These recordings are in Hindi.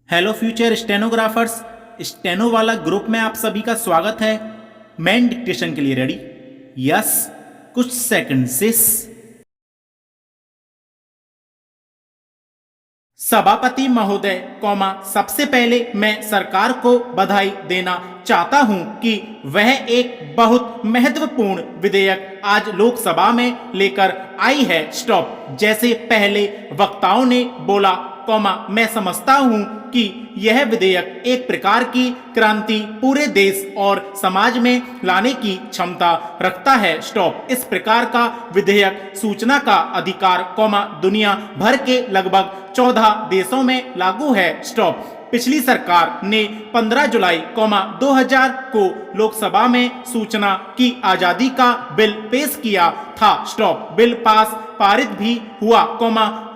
हेलो फ्यूचर स्टेनोग्राफर्स, स्टेनो वाला ग्रुप में आप सभी का स्वागत है। मैन डिक्टेशन के लिए रेडी? यस, कुछ सेकंड सिस। सभापति महोदय, सबसे पहले मैं सरकार को बधाई देना चाहता हूं कि वह एक बहुत महत्वपूर्ण विधेयक आज लोकसभा में लेकर आई है। स्टॉप। जैसे पहले वक्ताओं ने बोला, मैं समझता हूं कि यह विधेयक एक प्रकार की क्रांति पूरे देश और समाज में लाने की क्षमता रखता है। स्टॉप। इस प्रकार का विधेयक सूचना का अधिकार, दुनिया भर के लगभग 14 देशों में लागू है। स्टॉप। पिछली सरकार ने 15 जुलाई 2000 को लोकसभा में सूचना की आजादी का बिल पेश किया था। स्टॉप। बिल पारित भी हुआ,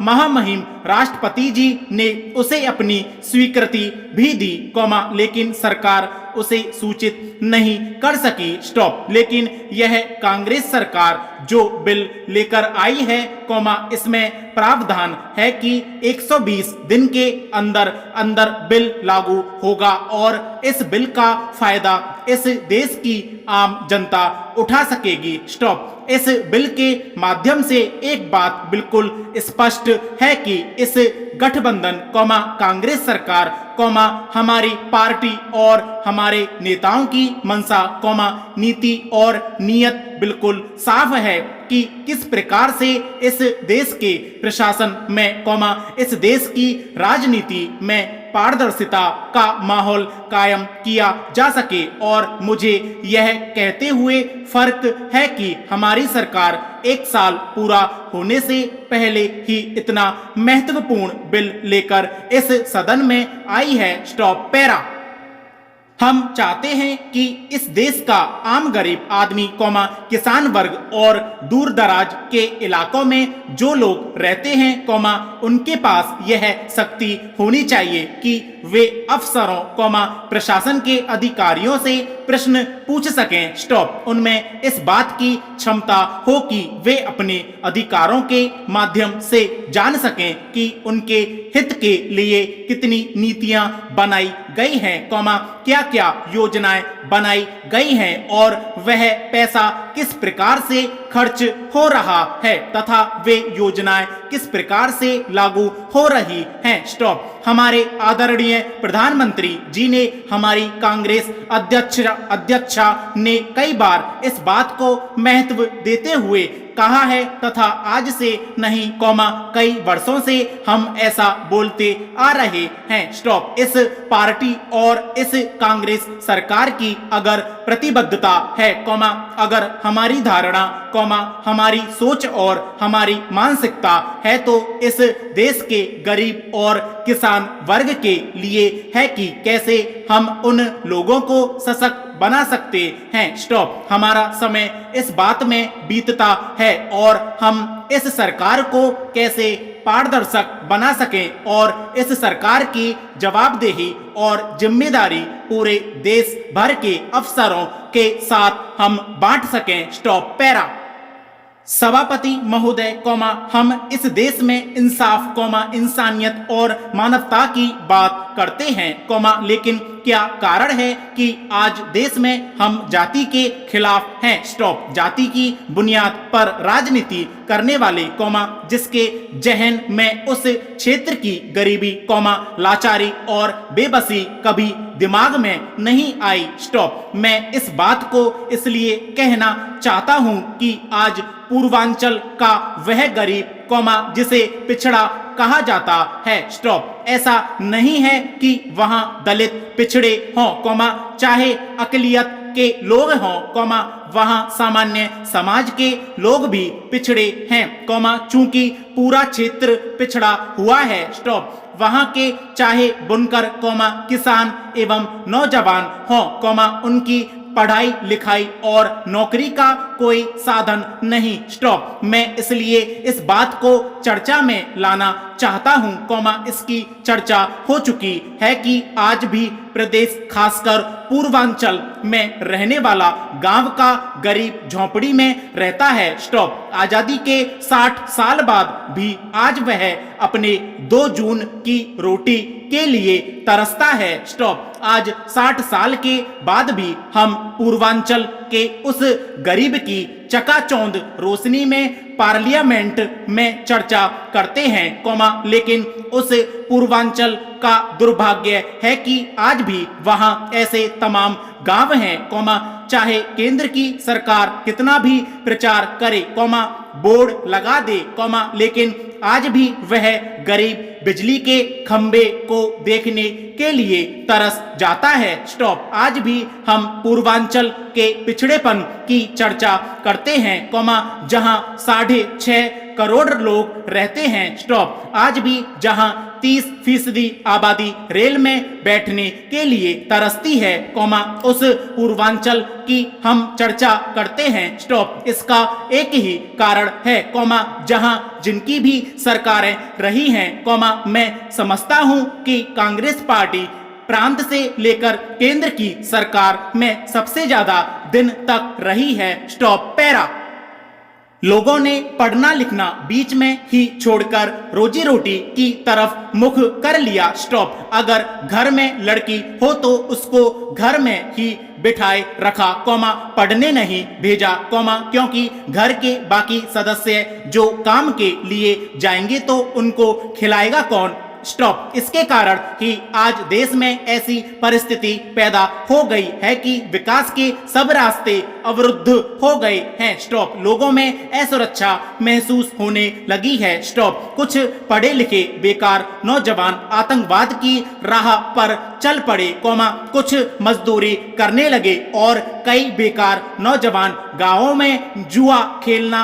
महामहिम राष्ट्रपति जी ने उसे अपनी स्वीकृति भी दी, लेकिन सरकार उसे सूचित नहीं कर सकी। स्टॉप। लेकिन यह कांग्रेस सरकार जो बिल लेकर आई है, इसमें प्रावधान है कि 120 दिन के अंदर अंदर बिल लागू होगा और इस बिल का फायदा इस देश की आम जनता उठा सकेगी। स्टॉप। इस बिल के माध्यम से एक बात बिल्कुल स्पष्ट है कि इस गठबंधन, कांग्रेस सरकार, हमारी पार्टी और हमारे नेताओं की मंशा, नीति और नियत बिल्कुल साफ है कि किस प्रकार से इस देश के प्रशासन में, इस देश की राजनीति में पारदर्शिता का माहौल कायम किया जा सके। और मुझे यह कहते हुए फर्क है कि हमारी सरकार एक साल पूरा होने से पहले ही इतना महत्वपूर्ण बिल लेकर इस सदन में आई है। स्टॉप। पैरा। हम चाहते हैं कि इस देश का आम गरीब आदमी, किसान वर्ग और दूर दराज के इलाकों में जो लोग रहते हैं, उनके पास यह शक्ति होनी चाहिए कि वे अफसरों, प्रशासन के अधिकारियों से प्रश्न पूछ सकें। स्टॉप। उनमें इस बात की क्षमता हो कि वे अपने अधिकारों के माध्यम से जान सकें कि उनके हित के लिए कितनी नीतियां बनाई गई हैं, क्या क्या योजनाएं बनाई गई हैं और वह पैसा किस प्रकार से खर्च हो रहा है तथा वे योजनाएं किस प्रकार से लागू हो रही हैं। स्टॉप। हमारे आदरणीय प्रधानमंत्री जी ने, हमारी कांग्रेस अध्यक्षा ने कई बार इस बात को महत्व देते हुए कहा है तथा आज से नहीं, कई वर्षों से हम ऐसा बोलते आ रहे हैं। स्टॉप। इस पार्टी और इस कांग्रेस सरकार की अगर प्रतिबद्धता है, अगर हमारी धारणा, हमारी सोच और हमारी मानसिकता है, तो इस देश के गरीब और किसान वर्ग के लिए है कि कैसे हम उन लोगों को सशक्त बना सकते हैं। स्टॉप। हमारा समय इस बात में बीतता है और हम इस सरकार को कैसे पारदर्शक बना सकें और इस सरकार की जवाबदेही और जिम्मेदारी पूरे देश भर के अफसरों के साथ हम बांट सकें। स्टॉप। पैरा। सभापति महोदय, हम इस देश में इंसाफ, इंसानियत और मानवता की बात करते हैं, लेकिन क्या कारण है कि आज देश में हम जाति के खिलाफ हैं। स्टॉप। जाति की बुनियाद पर राजनीति करने वाले, जिसके जहन में उस क्षेत्र की गरीबी, लाचारी और बेबसी कभी दिमाग में नहीं आई। स्टॉप। मैं इस बात को इसलिए कहना चाहता हूं कि आज पूर्वांचल का वह गरीब, जिसे पिछड़ा कहा जाता है, स्टॉप, ऐसा नहीं है कि वहां दलित पिछड़े हों, चाहे अकलियत के लोग हों, वहां सामान्य समाज के लोग भी पिछड़े हैं, चूंकि पूरा क्षेत्र पिछड़ा हुआ है। स्टॉप। वहां के चाहे बुनकर, किसान एवं नौजवान हों, उनकी पढ़ाई लिखाई और नौकरी का कोई साधन नहीं। स्टॉप। मैं इसलिए इस बात को चर्चा में लाना चाहता हूं, इसकी चर्चा हो चुकी है कि आज भी प्रदेश खासकर पूर्वांचल में रहने वाला गांव का गरीब झोंपड़ी में रहता है। स्टॉप। आजादी के 60 साल बाद भी आज वह अपने 2 जून की रोटी के लिए तरसता है। स्टॉप। आज 60 साल के बाद भी हम पूर्वांचल के उस गरीब की चकाचौंध रोशनी में पार्लियामेंट में चर्चा करते हैं, लेकिन उस पूर्वांचल का दुर्भाग्य है कि आज भी वहां ऐसे तमाम गांव हैं, चाहे केंद्र की सरकार कितना भी प्रचार करे, बोर्ड लगा दे, लेकिन आज भी वह गरीब बिजली के खंबे को देखने के लिए तरस जाता है। स्टॉप। आज भी हम पूर्वांचल के पिछड़ेपन की चर्चा करते हैं, जहां 6.5 करोड़ लोग रहते हैं। स्टॉप। आज भी जहां 30% आबादी रेल में बैठने के लिए तरसती है, उस पूर्वांचल की हम चर्चा करते हैं। स्टॉप। इसका एक ही कारण है, जहां जिनकी भी सरकारें रही हैं, मैं समझता हूं कि कांग्रेस पार्टी प्रांत से लेकर केंद्र की सरकार में सबसे ज्यादा दिन तक रही है। स्टॉप। पैरा। लोगों ने पढ़ना लिखना बीच में ही छोड़कर रोजी रोटी की तरफ मुख कर लिया। स्टॉप। अगर घर में लड़की हो तो उसको घर में ही बिठाए रखा, पढ़ने नहीं भेजा, क्योंकि घर के बाकी सदस्य जो काम के लिए जाएंगे तो उनको खिलाएगा कौन। स्टॉप। इसके कारण ही आज देश में ऐसी परिस्थिति पैदा हो गई है कि विकास के सब रास्ते अवरुद्ध हो गए हैं। स्टॉप। लोगों में असुरक्षा महसूस होने लगी है। स्टॉप। कुछ पढ़े लिखे बेकार नौजवान आतंकवाद की राह पर चल पड़े, कुछ मजदूरी करने लगे और कई बेकार नौजवान गांवों में जुआ खेलना,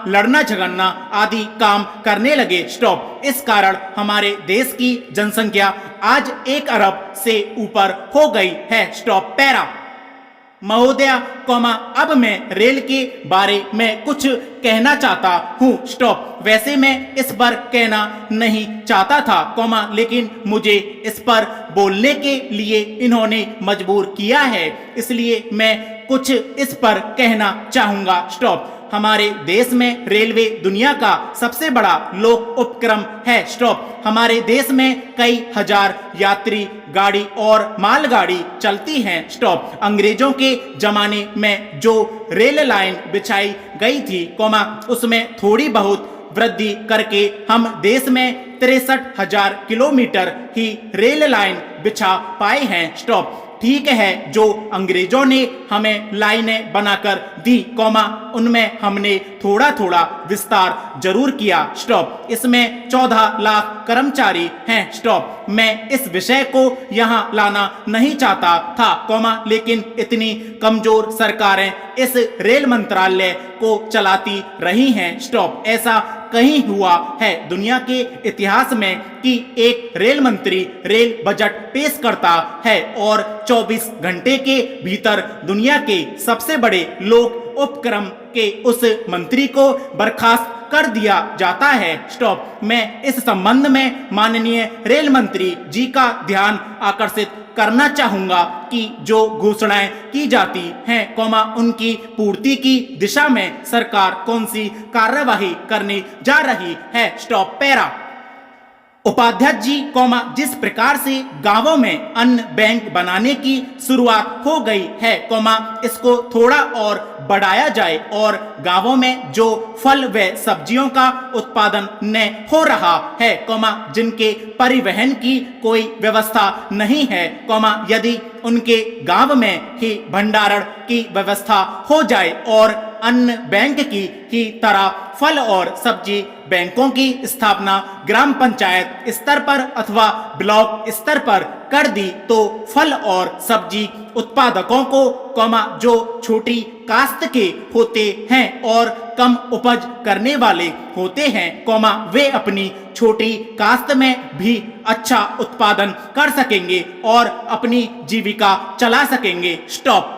लड़ना झगड़ना आदि काम करने लगे। स्टॉप। इस कारण हमारे देश की जनसंख्या आज 1 अरब से ऊपर हो गई है। स्टॉप। पैरा। महोदया, अब मैं रेल के बारे में कुछ कहना चाहता हूँ। स्टॉप। वैसे मैं इस पर कहना नहीं चाहता था, लेकिन मुझे इस पर बोलने के लिए इन्होंने मजबूर किया है, इसलिए मैं कुछ इस पर कहना चाहूंगा। स्टॉप। हमारे देश में रेलवे दुनिया का सबसे बड़ा लोक उपक्रम है। स्टॉप। हमारे देश में कई हजार यात्री गाड़ी और मालगाड़ी चलती हैं। स्टॉप। अंग्रेजों के जमाने में जो रेल लाइन बिछाई गई थी, उसमें थोड़ी बहुत वृद्धि करके हम देश में 63,000 किलोमीटर ही रेल लाइन बिछा पाए हैं। स्टॉप। ठीक है, जो अंग्रेजों ने हमें लाइनें बनाकर दी, उनमें हमने थोड़ा थोड़ा विस्तार जरूर किया। स्टॉप। इसमें 14 लाख कर्मचारी हैं। स्टॉप। मैं इस विषय को यहाँ लाना नहीं चाहता था, लेकिन इतनी कमजोर सरकारें इस रेल मंत्रालय को चलाती रही हैं। स्टॉप। ऐसा कहीं हुआ है दुनिया के इतिहास में कि एक रेल मंत्री रेल बजट पेश करता है और 24 घंटे के भीतर दुनिया के सबसे बड़े लोक उपक्रम के उस मंत्री को बर्खास्त कर दिया जाता है। स्टॉप। मैं इस संबंध में माननीय रेल मंत्री जी का ध्यान आकर्षित करना चाहूंगा कि जो घोषणाएं की जाती हैं, उनकी पूर्ति की दिशा में सरकार कौन सी कार्यवाही करने जा रही है। स्टॉप। पैरा। उपाध्याय जी, जिस प्रकार से गांवों में अन्न बैंक बनाने की शुरुआत हो गई है, इसको थोड़ा और बढ़ाया जाए और गांवों में जो फल व सब्जियों का उत्पादन न हो रहा है, जिनके परिवहन की कोई व्यवस्था नहीं है, यदि उनके गांव में ही भंडारण की व्यवस्था हो जाए और अन्न बैंक की ही तरह फल और सब्जी बैंकों की स्थापना ग्राम पंचायत स्तर पर अथवा ब्लॉक स्तर पर कर दी, तो फल और सब्जी उत्पादकों को, जो छोटी काश्त के होते हैं और कम उपज करने वाले होते हैं, वे अपनी छोटी काश्त में भी अच्छा उत्पादन कर सकेंगे और अपनी जीविका चला सकेंगे। स्टॉप।